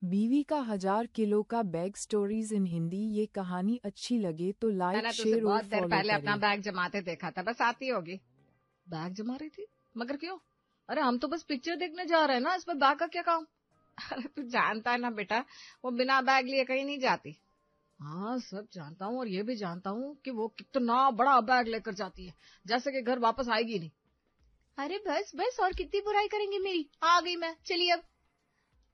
बीवी का 1000 किलो का बैग स्टोरीज इन हिंदी। ये कहानी अच्छी लगे तो लाइक मैंने तो उसे शेयर और बहुत देर फॉलो पहले अपना करें। बैग जमाते देखा था, बस आती होगी। बैग जमा रही थी? मगर क्यों? अरे हम तो बस पिक्चर देखने जा रहे हैं ना, इसमें बैग का क्या काम? अरे तू जानता है ना बेटा, वो बिना बैग लिए कहीं नहीं जाती। हाँ सब जानता हूँ, और ये भी जानता हूँ कि वो कितना बड़ा बैग लेकर जाती है, जैसे कि घर वापस आएगी नहीं। अरे बस बस, और कितनी बुराई करेंगे मेरी। आ गई मैं, चलिए अब।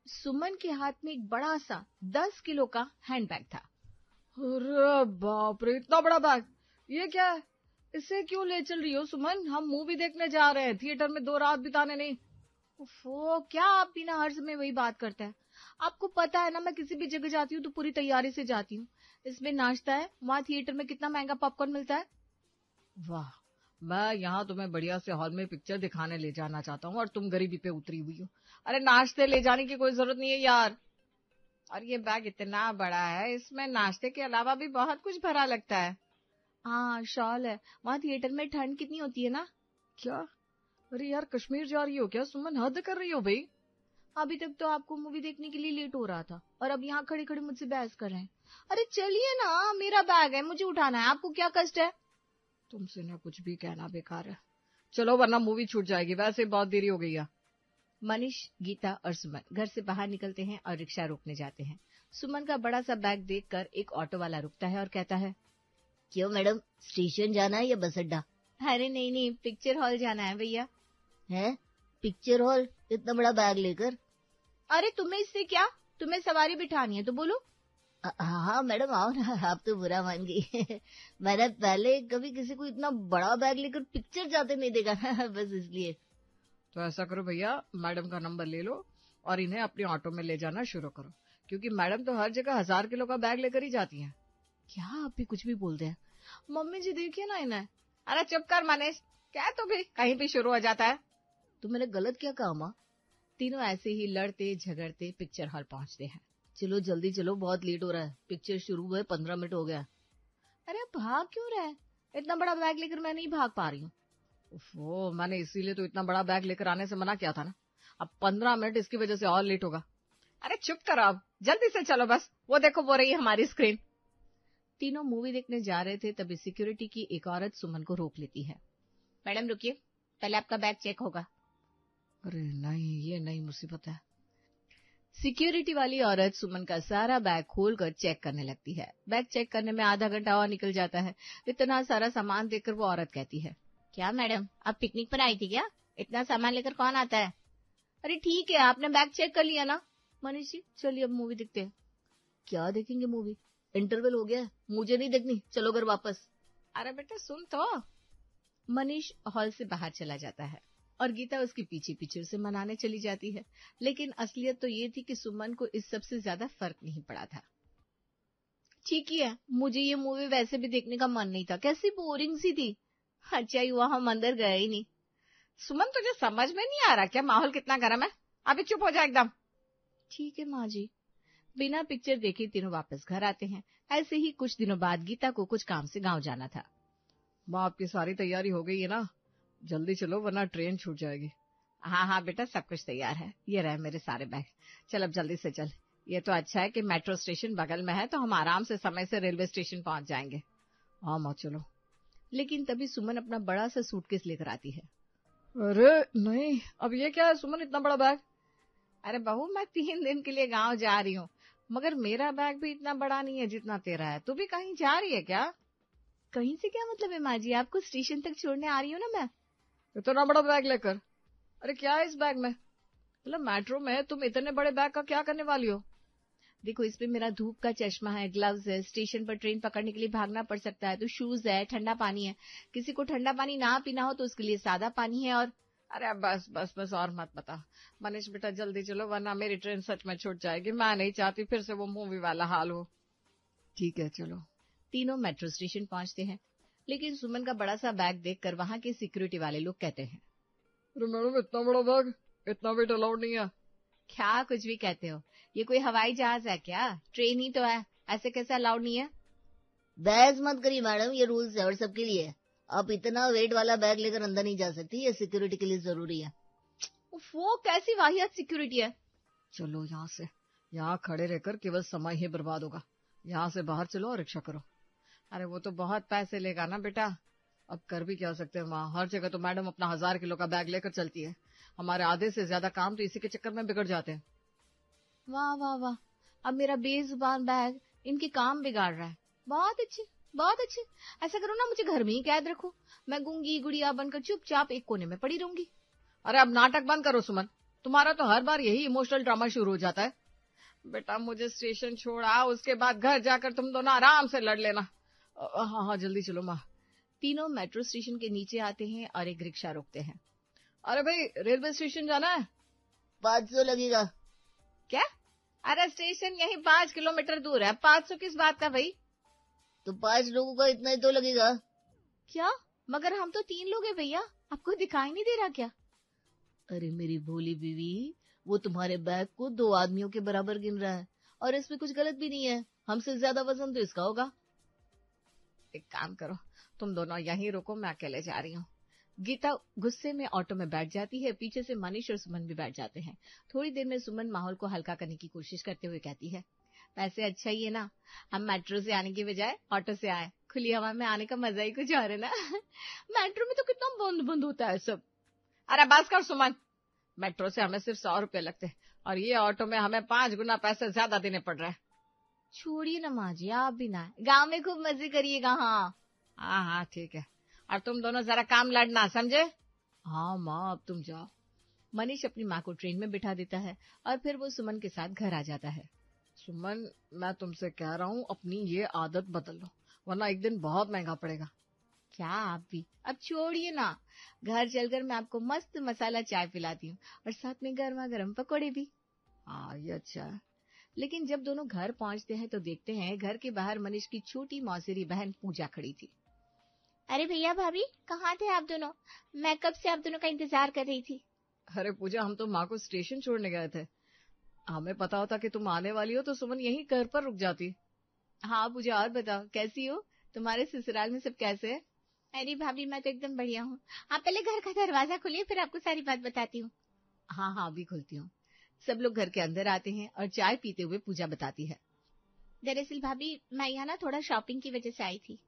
सुमन के हाथ में एक बड़ा सा 10 किलो का हैंडबैग था। अरे बाप रे, इतना बड़ा बैग! ये क्या है? इसे क्यों ले चल रही हो सुमन? हम मूवी देखने जा रहे हैं, थिएटर में 2 रात बिताने नहीं। ओफो, क्या आप भी ना हर समय वही बात करते हैं। आपको पता है ना, मैं किसी भी जगह जाती हूँ तो पूरी तैयारी से जाती हूँ। इसमें नाश्ता है, वहाँ थिएटर में कितना महंगा पॉपकॉर्न मिलता है। वाह, मैं यहाँ तुम्हें बढ़िया से हॉल में पिक्चर दिखाने ले जाना चाहता हूँ और तुम गरीबी पे उतरी हुई हो। अरे नाश्ते ले जाने की कोई जरूरत नहीं है यार। और ये बैग इतना बड़ा है, इसमें नाश्ते के अलावा भी बहुत कुछ भरा लगता है। हाँ शॉल है, वहाँ थिएटर में ठंड कितनी होती है ना। क्या? अरे यार, कश्मीर जा रही हो क्या सुमन? हद कर रही हो भाई। अभी तक तो आपको मूवी देखने के लिए लेट हो रहा था, और अब यहाँ खड़े खड़े मुझसे बहस कर रहे हैं। अरे चलिए ना, मेरा बैग है, मुझे उठाना है, आपको क्या कष्ट है। तुमसे ना कुछ भी कहना बेकार है। चलो वरना मूवी छूट जाएगी, वैसे बहुत देरी हो गई है। मनीष, गीता और सुमन घर से बाहर निकलते हैं और रिक्शा रोकने जाते हैं। सुमन का बड़ा सा बैग देखकर एक ऑटो वाला रुकता है और कहता है, क्यों मैडम, स्टेशन जाना है या बस अड्डा? अरे नहीं नहीं, पिक्चर हॉल जाना है भैया। है? पिक्चर हॉल इतना बड़ा बैग लेकर? अरे तुम्हें इससे क्या, तुम्हें सवारी बिठानी है तो बोलो। हाँ मैडम, आओ ना, आप तो बुरा मान गई। मैंने पहले कभी किसी को इतना बड़ा बैग लेकर पिक्चर जाते नहीं देखा ना, बस इसलिए। तो ऐसा करो भैया, मैडम का नंबर ले लो और इन्हें अपने ऑटो में ले जाना शुरू करो, क्योंकि मैडम तो हर जगह 1000 किलो का बैग लेकर ही जाती हैं। क्या आप भी कुछ भी बोलते हैं? मम्मी जी देखिए ना इन्हें। अरे चुप कर मनीष, क्या तो भी कहीं भी शुरू हो जाता है। तो मैंने गलत क्या कहा माँ? तीनों ऐसे ही लड़ते झगड़ते पिक्चर हॉल पहुंचते हैं। चलो जल्दी चलो, बहुत लेट हो रहा है, पिक्चर शुरू हुए 15 मिनट हो गया। अरे आप भाग क्यों रहे? इतना बड़ा बैग लेकर मैं नहीं भाग पा रही हूँ। वो मैंने इसीलिए तो इतना बड़ा बैग लेकर आने से मना किया था ना। अब 15 मिनट इसकी वजह से और लेट होगा। अरे चुप करो, अब जल्दी से चलो, बस वो देखो वो रही हमारी स्क्रीन। तीनों मूवी देखने जा रहे थे, तभी सिक्योरिटी की एक औरत सुमन को रोक लेती है। मैडम रुकिए, पहले आपका बैग चेक होगा। अरे नहीं, ये नई मुसीबत है। सिक्योरिटी वाली औरत सुमन का सारा बैग खोलकर चेक करने लगती है। बैग चेक करने में आधा घंटा और निकल जाता है। इतना सारा सामान देखकर वो औरत कहती है, क्या मैडम, आप पिकनिक पर आई थी क्या? इतना सामान लेकर कौन आता है? अरे ठीक है, आपने बैग चेक कर लिया ना। मनीष जी चलिए अब मूवी देखते हैं। क्या देखेंगे मूवी? इंटरवल हो गया है, मुझे नहीं देखनी, चलो घर वापस। अरे बेटा सुन तो। मनीष हॉल से बाहर चला जाता है और गीता उसके पीछे पीछे उसे मनाने चली जाती है। लेकिन असलियत तो ये थी कि सुमन को इस सबसे ज्यादा फर्क नहीं पड़ा था। ठीक ही है, मुझे ये मूवी वैसे भी देखने का मन नहीं था, कैसी बोरिंग सी थी। अच्छा ही हुआ हम अंदर गए ही नहीं। सुमन तुझे समझ में नहीं आ रहा क्या माहौल कितना गर्म है? अभी चुप हो जा एकदम। ठीक है माँ जी। बिना पिक्चर देखे तीनों वापस घर आते हैं। ऐसे ही कुछ दिनों बाद गीता को कुछ काम से गांव जाना था। माँ, आपकी सारी तैयारी हो गई है ना? जल्दी चलो वरना ट्रेन छूट जाएगी। हाँ हाँ बेटा, सब कुछ तैयार है, ये रहे मेरे सारे बैग। चल अब जल्दी से चल। ये तो अच्छा है कि मेट्रो स्टेशन बगल में है, तो हम आराम से समय से रेलवे स्टेशन पहुंच जाएंगे। हाँ माँ चलो। लेकिन तभी सुमन अपना बड़ा सा सूटकेस लेकर आती है। अरे नहीं, अब ये क्या है सुमन, इतना बड़ा बैग? अरे बहू, मैं 3 दिन के लिए गांव जा रही हूँ, मगर मेरा बैग भी इतना बड़ा नहीं है जितना तेरा है। तू भी कहीं जा रही है क्या? कहीं से क्या मतलब है माँ जी, आपको स्टेशन तक छोड़ने आ रही हूँ ना मैं। इतना बड़ा बैग लेकर? अरे क्या है इस बैग में? मतलब मेट्रो में तुम इतने बड़े बैग का क्या करने वाली हो? देखो, इसमें मेरा धूप का चश्मा है, ग्लव्स है, स्टेशन पर ट्रेन पकड़ने के लिए भागना पड़ सकता है तो शूज है, ठंडा पानी है। किसी को ठंडा पानी ना पीना हो तो उसके लिए सादा पानी है। और अरे बस बस बस, और मत बता। मनीष बेटा जल्दी चलो वरना मेरी ट्रेन सच में छूट जाएगी। मैं नहीं चाहती फिर से वो मूवी वाला हाल हो। ठीक है चलो। तीनों मेट्रो स्टेशन पहुंचते हैं, लेकिन सुमन का बड़ा सा बैग देखकर वहां के सिक्योरिटी वाले लोग कहते हैं, अरे मैडम, इतना बड़ा बैग, इतना वेट अलाउड नहीं है। क्या कुछ भी कहते हो? ये कोई हवाई जहाज है क्या? ट्रेन ही तो है, ऐसे कैसे अलाउड नहीं है? बहस मत करिए मैडम, ये रूल्स है और सबके लिए है। आप इतना वेट वाला बैग लेकर अंदर नहीं जा सकती, ये सिक्योरिटी के लिए जरूरी है। वो कैसी वाहियात सिक्योरिटी है? चलो यहाँ से, यहाँ खड़े रहकर केवल समय ही बर्बाद होगा। यहाँ से बाहर चलो और रिक्शा करो। अरे वो तो बहुत पैसे लेगा ना बेटा। अब कर भी क्या सकते हैं वहाँ, हर जगह तो मैडम अपना 1000 किलो का बैग लेकर चलती है। हमारे आधे से ज्यादा काम तो इसी के चक्कर में बिगड़ जाते हैं। वाह वाह वाह, अब मेरा बेजुबान बैग इनके काम बिगाड़ रहा है। बहुत अच्छे, बहुत अच्छे। ऐसा करो ना, मुझे घर में ही कैद रखो, मैं गूंगी गुड़िया बनकर चुपचाप एक कोने में पड़ी रहूंगी। अरे अब नाटक बंद करो सुमन, तुम्हारा तो हर बार यही इमोशनल ड्रामा शुरू हो जाता है। बेटा मुझे स्टेशन छोड़ा, उसके बाद घर जाकर तुम दोनों आराम से लड़ लेना। हाँ हाँ जल्दी चलो माँ। तीनों मेट्रो स्टेशन के नीचे आते हैं और एक रिक्शा रोकते हैं। अरे भाई रेलवे स्टेशन जाना है? 500 लगेगा। क्या? अरे स्टेशन यही 5 किलोमीटर दूर है, 500 किस बात का भाई? तो 5 लोगों का इतना ही तो लगेगा। क्या? मगर हम तो 3 लोग हैं भैया, आपको दिखाई नहीं दे रहा क्या? अरे मेरी भोली बीवी, वो तुम्हारे बैग को 2 आदमियों के बराबर गिन रहा है और इसमें कुछ गलत भी नहीं है। हमसे ज्यादा वजन तो इसका होगा। एक काम करो, तुम दोनों यहीं रुको, मैं अकेले जा रही हूँ। गीता गुस्से में ऑटो में बैठ जाती है, पीछे से मनीष और सुमन भी बैठ जाते हैं। थोड़ी देर में सुमन माहौल को हल्का करने की कोशिश करते हुए कहती है, वैसे अच्छा ही है ना, हम मेट्रो से आने की बजाय ऑटो से आए, खुली हवा में आने का मजा ही कुछ और है ना। मेट्रो में तो कितना बंद बंद होता है सब। अरे बस कर सुमन, मेट्रो से हमें सिर्फ 100 रुपए लगते हैं और ये ऑटो में हमें 5 गुना पैसे ज्यादा देने पड़ रहे हैं। छोड़िए ना माँ जी, आप भी ना, गाँव में खूब मजे करिएगा। हाँ हाँ ठीक है, और तुम दोनों जरा काम लड़ना, समझे? हाँ माँ, अब तुम जाओ। मनीष अपनी माँ को ट्रेन में बिठा देता है और फिर वो सुमन के साथ घर आ जाता है। सुमन मैं तुमसे कह रहा हूँ अपनी ये आदत बदल लो, वरना एक दिन बहुत महंगा पड़ेगा। क्या आप भी? अब छोड़िए ना, घर चलकर मैं आपको मस्त मसाला चाय पिलाती हूँ और साथ में गर्मा गर्म पकौड़े भी। हाँ ये अच्छा है। लेकिन जब दोनों घर पहुंचते हैं तो देखते हैं घर के बाहर मनीष की छोटी मौसेरी बहन पूजा खड़ी थी। अरे भैया भाभी, कहाँ थे आप दोनों? मैं कब से आप दोनों का इंतजार कर रही थी। अरे पूजा, हम तो माँ को स्टेशन छोड़ने गए थे, हमें पता होता कि तुम आने वाली हो तो सुमन यहीं घर पर रुक जाती। हाँ पूजा, और बताओ कैसी हो, तुम्हारे ससुराल में सब कैसे है? अरे भाभी मैं तो एकदम बढ़िया हूँ। आप पहले घर का दरवाजा खोलिए, फिर आपको सारी बात बताती हूँ। हाँ हाँ अभी खोलती हूँ। सब लोग घर के अंदर आते हैं और चाय पीते हुए पूजा बताती है। दरअसल भाभी मैं यहाँ ना थोड़ा शॉपिंग की वजह से आई थी।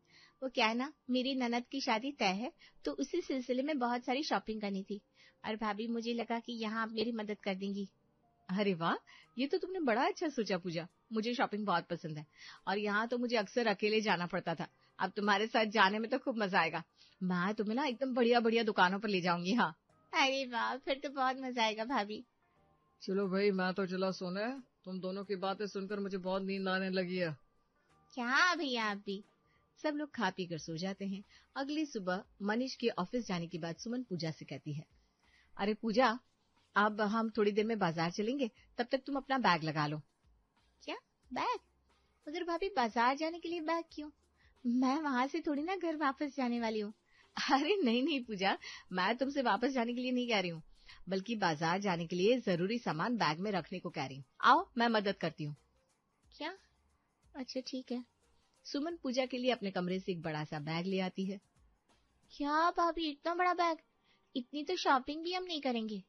वो क्या है ना, मेरी ननद की शादी तय है तो उसी सिलसिले में बहुत सारी शॉपिंग करनी थी और भाभी मुझे लगा कि यहाँ आप मेरी मदद कर देंगी। अरे वाह, ये तो तुमने बड़ा अच्छा सोचा पूजा, मुझे शॉपिंग बहुत पसंद है और यहाँ तो मुझे अक्सर अकेले जाना पड़ता था, अब तुम्हारे साथ जाने में तो खूब मजा आएगा। मैं तुम्हें ना एकदम बढ़िया बढ़िया दुकानों पर ले जाऊंगी। हाँ अरे वाह, फिर तो बहुत मजा आएगा भाभी। चलो भाई मैं तो चला सोने, तुम दोनों की बातें सुनकर मुझे बहुत नींद आने लगी है। क्या भैया आप भी? सब लोग खा पी कर सो जाते हैं। अगली सुबह मनीष के ऑफिस जाने के बाद सुमन पूजा से कहती है, अरे पूजा अब हम थोड़ी देर में बाजार चलेंगे, तब तक तुम अपना बैग लगा लो। क्या बैग? मगर भाभी बाजार जाने के लिए बैग क्यों? मैं वहां से थोड़ी ना घर वापस जाने वाली हूँ। अरे नहीं नहीं पूजा, मैं तुमसे वापस जाने के लिए नहीं कह रही हूँ, बल्कि बाजार जाने के लिए जरूरी सामान बैग में रखने को कह रही हूँ। आओ मैं मदद करती हूँ। क्या? अच्छा ठीक है। सुमन पूजा के लिए अपने कमरे से एक बड़ा सा बैग ले आती है। क्या भाभी, इतना बड़ा बैग? इतनी तो शॉपिंग भी हम नहीं करेंगे।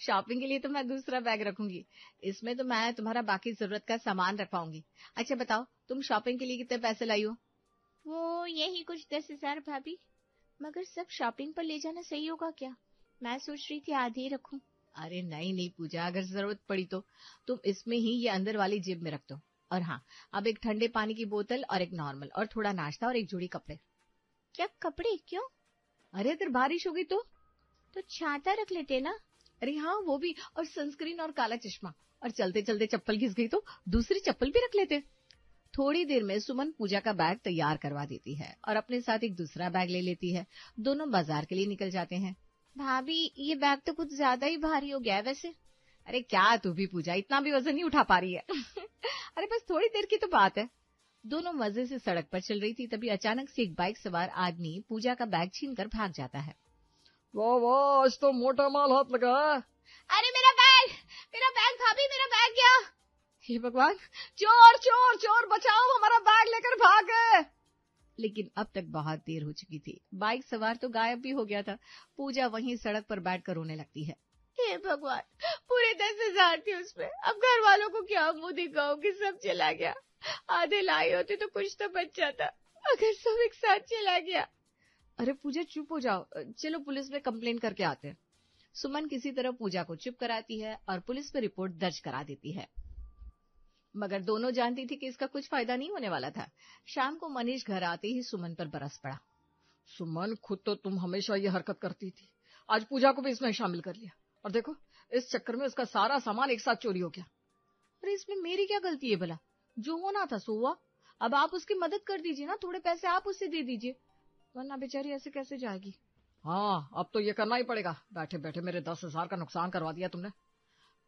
शॉपिंग के लिए तो मैं दूसरा बैग रखूंगी, इसमें तो मैं तुम्हारा बाकी जरूरत का सामान रख पाऊंगी। अच्छा बताओ, तुम शॉपिंग के लिए कितने पैसे लाई हो? वो यही कुछ 10,000 भाभी। मगर सब शॉपिंग पर ले जाना सही होगा क्या? मैं सोच रही थी आधी ही रखूं। अरे नहीं नहीं पूजा, अगर जरूरत पड़ी तो तुम इसमें ही ये अंदर वाली जेब में रख दो। और हाँ, अब एक ठंडे पानी की बोतल और एक नॉर्मल और थोड़ा नाश्ता और एक जोड़ी कपड़े। क्या कपड़े? क्यों? अरे अगर बारिश होगी तो छाता रख लेते ना। अरे हाँ वो भी, और सनस्क्रीन और काला चश्मा, और चलते चलते चप्पल घिस गई तो दूसरी चप्पल भी रख लेते। थोड़ी देर में सुमन पूजा का बैग तैयार करवा देती है और अपने साथ एक दूसरा बैग ले लेती है। दोनों बाजार के लिए निकल जाते हैं। भाभी ये बैग तो कुछ ज्यादा ही भारी हो गया है वैसे। अरे क्या तू भी पूजा, इतना भी वजन नहीं उठा पा रही है। अरे बस थोड़ी देर की तो बात है। दोनों मजे से सड़क पर चल रही थी, तभी अचानक से एक बाइक सवार आदमी पूजा का बैग छीनकर भाग जाता है। वाह वाह, आज तो मोटा माल हाथ लगा। अरे मेरा बैग भाभी, मेरा बैग गया। हे भगवान, चोर चोर चोर बचाओ, हमारा बैग लेकर भाग गए। लेकिन अब तक बहुत देर हो चुकी थी, बाइक सवार तो गायब भी हो गया था। पूजा वहीं सड़क पर बैठकर रोने लगती है। हे भगवान, पूरे 10,000 थे उसमें। अब घर वालों को क्या मुंह दिखाऊं कि सब चला गया। आधे लाई होते तो कुछ तो बच जाता, अगर सब एक साथ चला गया। अरे पूजा चुप हो जाओ, चलो पुलिस में कंप्लेन करके आते हैं। सुमन किसी तरह पूजा को चुप कराती है और पुलिस में रिपोर्ट दर्ज करा देती है, मगर दोनों जानती थी कि इसका कुछ फायदा नहीं होने वाला था। शाम को मनीष घर आते ही सुमन पर बरस पड़ा। सुमन, खुद तो तुम हमेशा ये हरकत करती थी, आज पूजा को भी इसमें शामिल कर लिया, और देखो इस चक्कर में उसका सारा सामान एक साथ चोरी हो गया। अरे इसमें मेरी क्या गलती है भला? जो होना था सो हुआ। अब आप उसकी मदद कर दीजिए ना, थोड़े पैसे आप उससे दे दीजिए, वरना बेचारी ऐसे कैसे जाएगी। हाँ, अब तो ये करना ही पड़ेगा। बैठे बैठे मेरे 10,000 का नुकसान करवा दिया तुमने।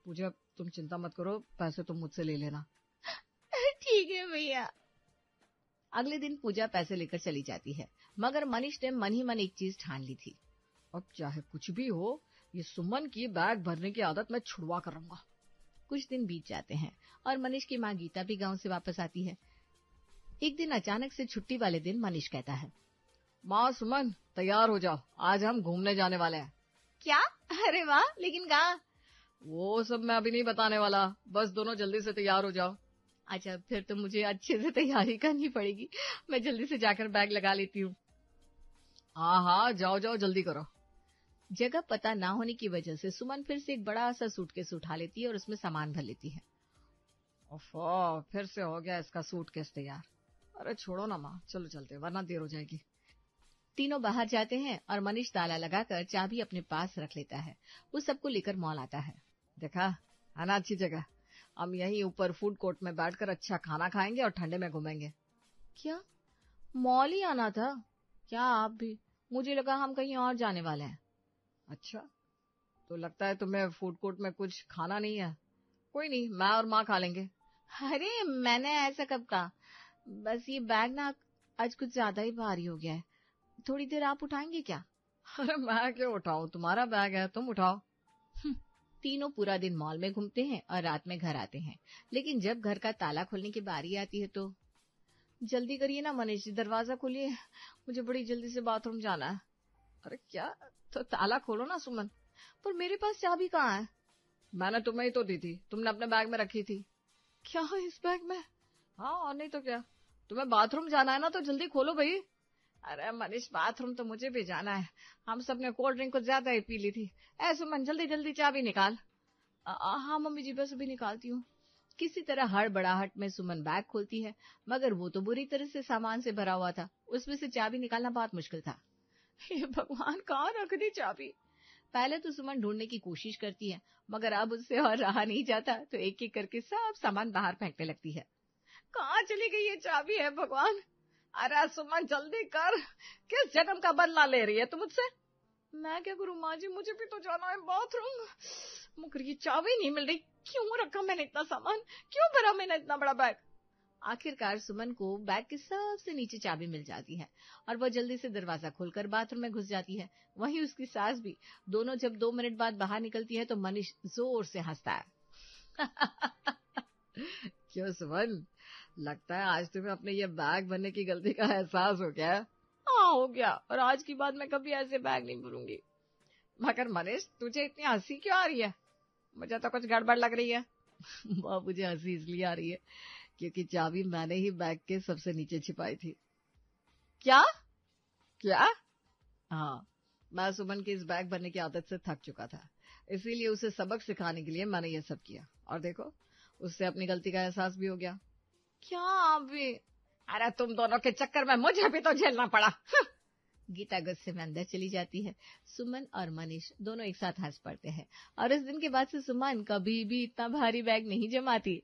पूजा तुम चिंता मत करो, पैसे तुम मुझसे ले लेना। ठीक है भैया। अगले दिन पूजा पैसे लेकर चली जाती है, मगर मनीष ने मन ही मन एक चीज ठान ली थी। अब चाहे कुछ भी हो, ये सुमन की बैग भरने की आदत मैं छुड़वा कर रहूंगा। कुछ दिन बीत जाते हैं और मनीष की माँ गीता भी गांव से वापस आती है। एक दिन अचानक से छुट्टी वाले दिन मनीष कहता है, माँ सुमन तैयार हो जाओ, आज हम घूमने जाने वाले हैं। क्या? अरे वाह, लेकिन कहाँ? वो सब मैं अभी नहीं बताने वाला, बस दोनों जल्दी से तैयार हो जाओ। अच्छा, फिर तो मुझे अच्छे से तैयारी करनी पड़ेगी। मैं जल्दी से जाकर बैग लगा लेती हूँ। हाँ हाँ, जाओ जाओ, जल्दी करो। जगह पता ना होने की वजह से सुमन फिर से एक बड़ा सा सूटकेस उठा लेती है और उसमें सामान भर लेती है। ओफो, फिर से हो गया इसका सूटकेस तैयार। अरे छोड़ो ना माँ, चलो चलते, वरना देर हो जाएगी। तीनों बाहर जाते हैं और मनीष ताला लगाकर चाबी अपने पास रख लेता है। वो सबको लेकर मॉल आता है। देखा है ना अच्छी जगह, हम यहीं ऊपर फूड कोर्ट में बैठकर अच्छा खाना खाएंगे और ठंडे में घूमेंगे। क्या मॉल ही आना था क्या आप भी? मुझे लगा हम कहीं और जाने वाले हैं। अच्छा, तो लगता है तुम्हें फूड कोर्ट में कुछ खाना नहीं है। कोई नहीं, मैं और माँ खा लेंगे। अरे मैंने ऐसा कब कहा? बस ये बैग ना आज कुछ ज्यादा ही भारी हो गया है, थोड़ी देर आप उठाएंगे क्या? अरे मैं क्यों उठाऊं, तुम्हारा बैग है, तुम उठाओ। तीनों पूरा दिन मॉल में घूमते हैं और रात में घर आते हैं, लेकिन जब घर का ताला खोलने की बारी आती है तो जल्दी करिए ना मनीष जी, दरवाजा खोलिए, मुझे बड़ी जल्दी से बाथरूम जाना है। अरे क्या, तो ताला खोलो ना सुमन। पर मेरे पास चाबी कहाँ है? मैंने तुम्हें ही तो दी थी, तुमने अपने बैग में रखी थी। क्या इस बैग में? हाँ और नहीं तो क्या, तुम्हें बाथरूम जाना है ना, तो जल्दी खोलो भाई। अरे मनीष, बाथरूम तो मुझे भी जाना है, हम सब ने कोल्ड ड्रिंक कुछ ज्यादा ही पी ली थी। ऐसे मन, जल्दी जल्दी चाबी निकाल। हाँ मम्मी जी, बस अभी निकालती हूँ। किसी तरह हड़बड़ाहट में सुमन बैग खोलती है, मगर वो तो बुरी तरह से सामान से भरा हुआ था, उसमें से चाबी निकालना बहुत मुश्किल था। हे भगवान, कहाँ रख दी चाबी? पहले तो सुमन ढूंढने की कोशिश करती है, मगर अब उससे और रहा नहीं जाता, तो एक एक करके सब सामान बाहर फेंकने लगती है। कहाँ चली गई ये चाबी है भगवान? अरे सुमन जल्दी कर, किस जन्म का बदला ले रही है तुम मुझसे? मैं क्या करूँ माँ जी, मुझे भी तो जाना है बाथरूम, मगर ये चाबी नहीं मिल रही। क्यों रखा मैंने इतना सामान, क्यों भरा मैंने इतना बड़ा बैग? आखिरकार सुमन को बैग के सबसे नीचे चाबी मिल जाती है और वह जल्दी से दरवाजा खोलकर बाथरूम में घुस जाती है। वहीं उसकी सास भी। दोनों जब 2 मिनट बाद बाहर निकलती है तो मनीष जोर से हंसता है। क्यों सुमन, लगता है आज तुम्हें अपने ये बैग भरने की गलती का एहसास हो गया है? हाँ हो गया, और आज की बात मैं कभी ऐसे बैग नहीं भरूंगी। मगर मनीष, तुझे इतनी हंसी क्यों आ रही है? मुझे तो कुछ गड़बड़ लग रही है। वाह, मुझे हंसी इसलिए आ रही है क्योंकि चाबी मैंने ही बैग के सबसे नीचे छिपाई थी। क्या? क्या? हाँ, मैं सुमन की इस बैग भरने की आदत से थक चुका था, इसीलिए उसे सबक सिखाने के लिए मैंने ये सब किया, और देखो उससे अपनी गलती का एहसास भी हो गया। क्या आप भी? अरे तुम दोनों के चक्कर में मुझे भी तो झेलना पड़ा। गीता गुस्से में अंदर चली जाती है। सुमन और मनीष दोनों एक साथ हंस पड़ते हैं और इस दिन के बाद से सुमन कभी भी इतना भारी बैग नहीं जमाती।